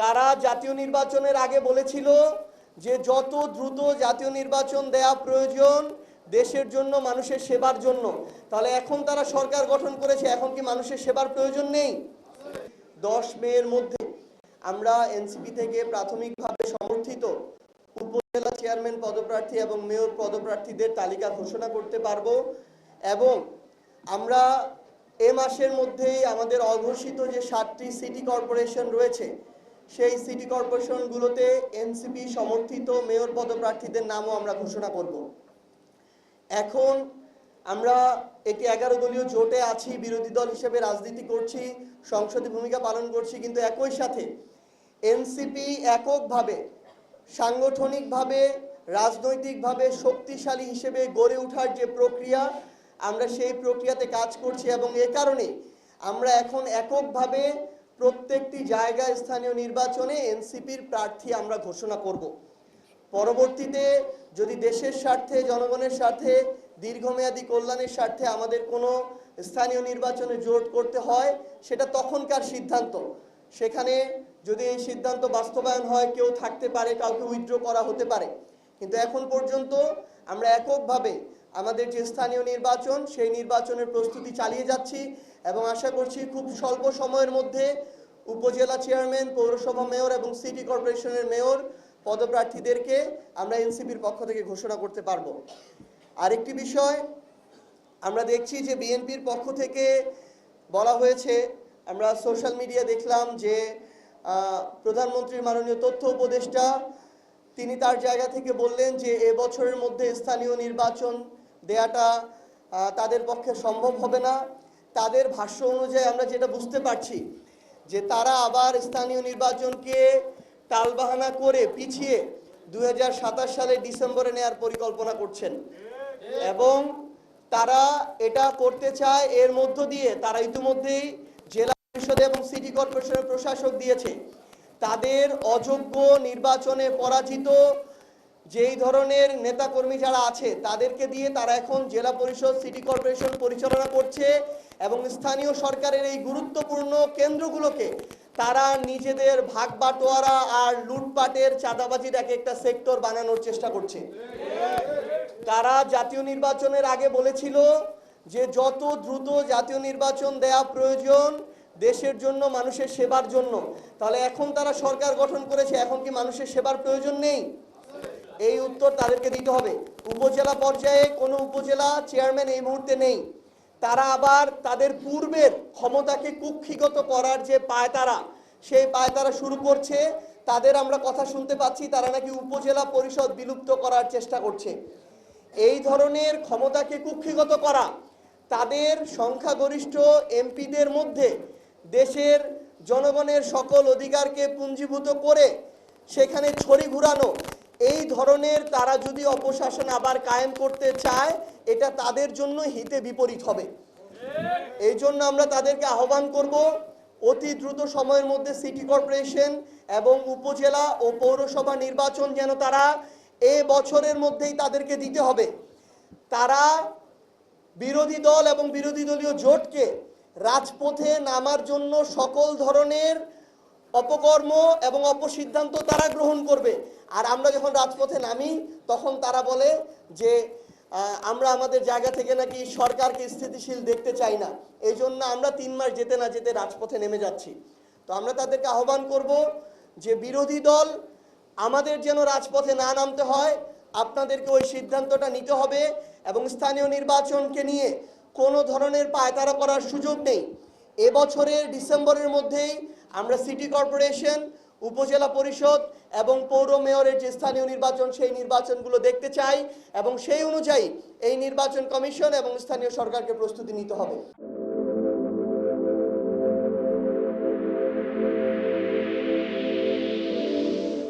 তারা জাতীয় নির্বাচনের আগে বলেছিল যে যত দ্রুত জাতীয় নির্বাচন দেয়া প্রয়োজন দেশের জন্য, মানুষের সেবার জন্য। তাহলে এখন তারা সরকার গঠন করেছে, এখন কি মানুষের সেবার প্রয়োজন নেই? 10 মের মধ্যে আমরা এনসিপি থেকে প্রাথমিকভাবে সমর্থিত উপজেলা চেয়ারম্যান পদপ্রার্থী এবং মেয়র পদপ্রার্থীদের তালিকা ঘোষণা করতে পারবো। এবং আমরা এ মাসের মধ্যেই আমাদের অঘোষিত যে 7টি সিটি কর্পোরেশন রয়েছে সেই সিটি কর্পোরেশনগুলোতে এনসিপি সমর্থিত মেয়র পদপ্রার্থীদের নামও আমরা ঘোষণা করব। এখন আমরা একটি 11 দলীয় জোটে আছি, বিরোধী দল হিসেবে রাজনীতি করছি, সংসদে ভূমিকা পালন করছি, কিন্তু একই সাথে এনসিপি এককভাবে সাংগঠনিকভাবে রাজনৈতিকভাবে শক্তিশালী হিসেবে গড়ে ওঠার যে প্রক্রিয়া, আমরা সেই প্রক্রিয়াতে কাজ করছি। এবং এ কারণে আমরা এখন এককভাবে প্রত্যেকটি জায়গায় স্থানীয় নির্বাচনে এনসিপির প্রার্থী আমরা ঘোষণা করব। পরবর্তীতে যদি দেশের স্বার্থে, জনগণের স্বার্থে, দীর্ঘমেয়াদী কল্যাণের স্বার্থে আমাদের কোনো স্থানীয় নির্বাচনে জোট করতে হয়, সেটা তখনকার সিদ্ধান্ত। সেখানে যদি এই সিদ্ধান্ত বাস্তবায়ন হয়, কেউ থাকতে পারে, কাউকে উইথড্র করা হতে পারে, কিন্তু এখন পর্যন্ত আমরা এককভাবে আমাদের যে স্থানীয় নির্বাচন সেই নির্বাচনের প্রস্তুতি চালিয়ে যাচ্ছি। এবং আশা করছি খুব স্বল্প সময়ের মধ্যে উপজেলা চেয়ারম্যান, পৌরসভা মেয়র এবং সিটি কর্পোরেশনের মেয়র পদপ্রার্থীদেরকে আমরা এনসিপির পক্ষ থেকে ঘোষণা করতে পারবো। আরেকটি বিষয় আমরা দেখছি যে বিএনপির পক্ষ থেকে বলা হয়েছে, আমরা সোশ্যাল মিডিয়া দেখলাম যে প্রধানমন্ত্রীর মাননীয় তথ্য উপদেষ্টা তিনি তার জায়গা থেকে বললেন যে এবছরের মধ্যে স্থানীয় নির্বাচন দেয়াটা তাদের পক্ষে সম্ভব হবে না। তাদের ভাষ্য অনুযায়ী আমরা যেটা বুঝতে পারছি যে তারা আবার স্থানীয় নির্বাচনকে টালবাহানা করে পিছিয়ে 2027 সালের ডিসেম্বরে নেয়ার পরিকল্পনা করছেন। এবং তারা এটা করতে চায়, এর মধ্য দিয়ে তারা ইতিমধ্যেই জেলা পরিষদ এবং সিটি কর্পোরেশনের প্রশাসক দিয়েছে তাদের অযোগ্য, নির্বাচনে পরাজিত যেই ধরনের নেতাকর্মী যারা আছে তাদেরকে দিয়ে তারা এখন জেলা পরিষদ, সিটি কর্পোরেশন পরিচালনা করছে। এবং স্থানীয় সরকারের এই গুরুত্বপূর্ণ কেন্দ্রগুলোকে তারা নিজেদের ভাগ বাটোয়ারা আর লুটপাটের, চাঁদাবাজির এক একটা সেক্টর বানানোর চেষ্টা করছে। তারা জাতীয় নির্বাচনের আগে বলেছিল যে যত দ্রুত জাতীয় নির্বাচন দেয়া প্রয়োজন দেশের জন্য, মানুষের সেবার জন্য। তাহলে এখন তারা সরকার গঠন করেছে, এখন কি মানুষের সেবার প্রয়োজন নেই? এই উত্তর তাদেরকে দিতে হবে। উপজেলা পর্যায়ে কোনো উপজেলা চেয়ারম্যান এই মুহূর্তে নেই। তারা আবার তাদের পূর্বের ক্ষমতাকে কুক্ষিগত করার যে পায়তারা, সেই পায়তারা শুরু করছে। তাদের আমরা কথা শুনতে পাচ্ছি তারা নাকি উপজেলা পরিষদ বিলুপ্ত করার চেষ্টা করছে। এই ধরনের ক্ষমতাকে কুক্ষিগত করা, তাদের সংখ্যাগরিষ্ঠ এমপিদের মধ্যে দেশের জনগণের সকল অধিকারকে পুঞ্জীভূত করে সেখানে ছড়ি ঘুরানো, এই ধরনের তারা যদি অপশাসন আবার কায়েম করতে চায়, এটা তাদের জন্য হিতে বিপরীত হবে। এই জন্য আমরা তাদেরকে আহ্বান করব অতি দ্রুত সময়ের মধ্যে সিটি কর্পোরেশন এবং উপজেলা ও পৌরসভা নির্বাচন যেন তারা এ বছরের মধ্যেই তাদেরকে দিতে হবে। তারা বিরোধী দল এবং বিরোধী দলীয় জোটকে রাজপথে নামার জন্য সকল ধরনের অপকর্ম এবং অপসিদ্ধান্ত তারা গ্রহণ করবে। আর আমরা যখন রাজপথে নামি তখন তারা বলে যে আমরা আমাদের জায়গা থেকে নাকি সরকারকে স্থিতিশীল দেখতে চাই না, এই জন্য আমরা 3 মাস যেতে না যেতে রাজপথে নেমে যাচ্ছি। তো আমরা তাদেরকে আহ্বান করব যে বিরোধী দল আমাদের যেন রাজপথে না নামতে হয়, আপনাদেরকে ওই সিদ্ধান্তটা নিতে হবে। এবং স্থানীয় নির্বাচনকে নিয়ে কোনো ধরনের পায়তারা করার সুযোগ নেই। এবছরের ডিসেম্বরের মধ্যেই আমরা সিটি কর্পোরেশন, উপজেলা পরিষদ এবং পৌর মেয়রের যে স্থানীয় নির্বাচন সেই নির্বাচনগুলো দেখতে চাই। এবং সেই অনুযায়ী এই নির্বাচন কমিশন এবং স্থানীয় সরকারকে প্রস্তুতি নিতে হবে।